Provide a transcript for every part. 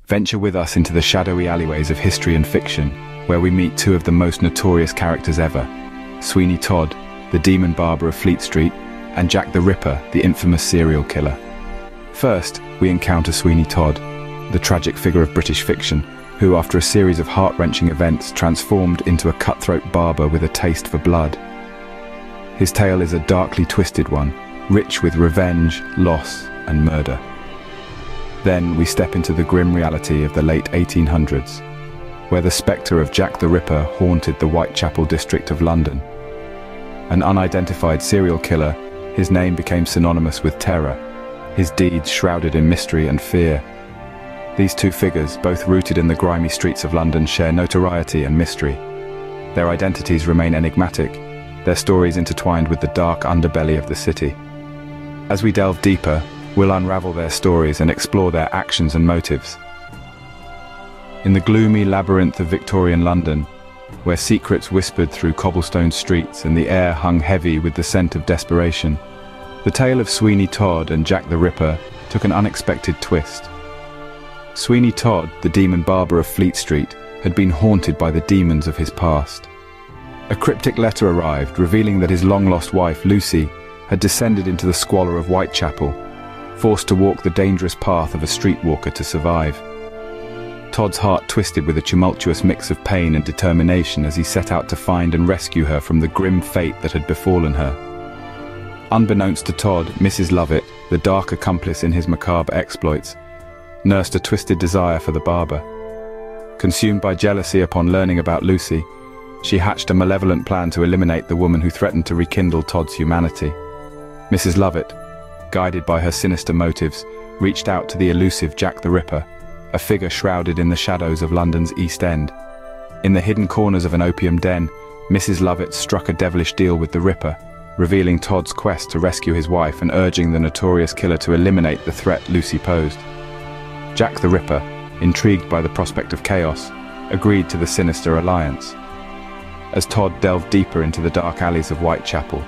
Venture with us into the shadowy alleyways of history and fiction, where we meet two of the most notorious characters ever, Sweeney Todd, the demon barber of Fleet Street, and Jack the Ripper, the infamous serial killer. First, we encounter Sweeney Todd, the tragic figure of British fiction, who, after a series of heart-wrenching events, transformed into a cutthroat barber with a taste for blood. His tale is a darkly twisted one, rich with revenge, loss, and murder. Then we step into the grim reality of the late 1800s, where the spectre of Jack the Ripper haunted the Whitechapel district of London. An unidentified serial killer, his name became synonymous with terror, his deeds shrouded in mystery and fear. These two figures, both rooted in the grimy streets of London, share notoriety and mystery. Their identities remain enigmatic, their stories intertwined with the dark underbelly of the city. As we delve deeper, we'll unravel their stories and explore their actions and motives. In the gloomy labyrinth of Victorian London, where secrets whispered through cobblestone streets and the air hung heavy with the scent of desperation, the tale of Sweeney Todd and Jack the Ripper took an unexpected twist. Sweeney Todd, the demon barber of Fleet Street, had been haunted by the demons of his past. A cryptic letter arrived, revealing that his long-lost wife, Lucy, had descended into the squalor of Whitechapel, forced to walk the dangerous path of a streetwalker to survive. Todd's heart twisted with a tumultuous mix of pain and determination as he set out to find and rescue her from the grim fate that had befallen her. Unbeknownst to Todd, Mrs. Lovett, the dark accomplice in his macabre exploits, nursed a twisted desire for the barber. Consumed by jealousy upon learning about Lucy, she hatched a malevolent plan to eliminate the woman who threatened to rekindle Todd's humanity. Mrs. Lovett, guided by her sinister motives, reached out to the elusive Jack the Ripper, a figure shrouded in the shadows of London's East End. In the hidden corners of an opium den, Mrs. Lovett struck a devilish deal with the Ripper, revealing Todd's quest to rescue his wife and urging the notorious killer to eliminate the threat Lucy posed. Jack the Ripper, intrigued by the prospect of chaos, agreed to the sinister alliance. As Todd delved deeper into the dark alleys of Whitechapel,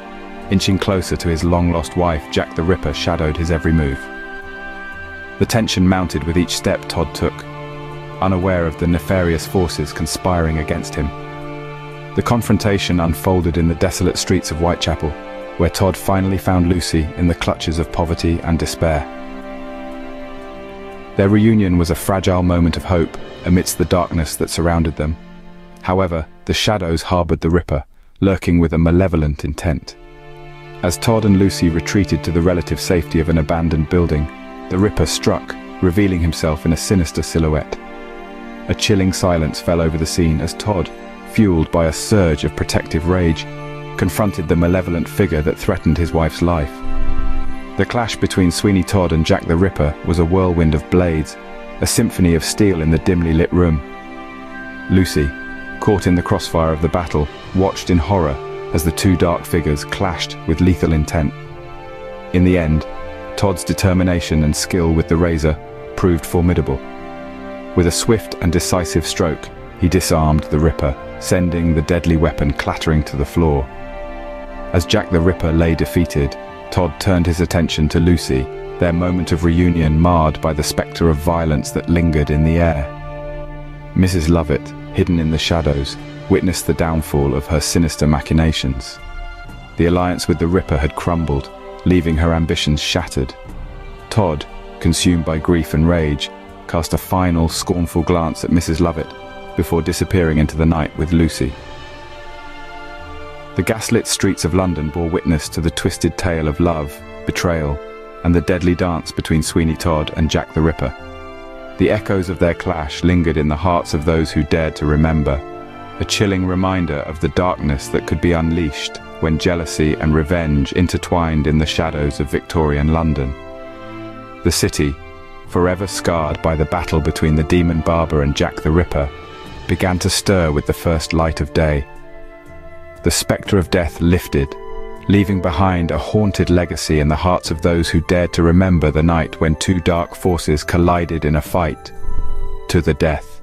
inching closer to his long-lost wife, Jack the Ripper shadowed his every move. The tension mounted with each step Todd took, unaware of the nefarious forces conspiring against him. The confrontation unfolded in the desolate streets of Whitechapel, where Todd finally found Lucy in the clutches of poverty and despair. Their reunion was a fragile moment of hope amidst the darkness that surrounded them. However, the shadows harbored the Ripper, lurking with a malevolent intent. As Todd and Lucy retreated to the relative safety of an abandoned building, the Ripper struck, revealing himself in a sinister silhouette. A chilling silence fell over the scene as Todd, fueled by a surge of protective rage, confronted the malevolent figure that threatened his wife's life. The clash between Sweeney Todd and Jack the Ripper was a whirlwind of blades, a symphony of steel in the dimly lit room. Lucy, caught in the crossfire of the battle, watched in horror as the two dark figures clashed with lethal intent. In the end, Todd's determination and skill with the razor proved formidable. With a swift and decisive stroke, he disarmed the Ripper, sending the deadly weapon clattering to the floor. As Jack the Ripper lay defeated, Todd turned his attention to Lucy, their moment of reunion marred by the spectre of violence that lingered in the air. Mrs. Lovett, hidden in the shadows, witnessed the downfall of her sinister machinations. The alliance with the Ripper had crumbled, leaving her ambitions shattered. Todd, consumed by grief and rage, cast a final, scornful glance at Mrs. Lovett before disappearing into the night with Lucy. The gaslit streets of London bore witness to the twisted tale of love, betrayal, and the deadly dance between Sweeney Todd and Jack the Ripper. The echoes of their clash lingered in the hearts of those who dared to remember, a chilling reminder of the darkness that could be unleashed when jealousy and revenge intertwined in the shadows of Victorian London. The city, forever scarred by the battle between the demon barber and Jack the Ripper, began to stir with the first light of day. The spectre of death lifted, leaving behind a haunted legacy in the hearts of those who dared to remember the night when two dark forces collided in a fight to the death.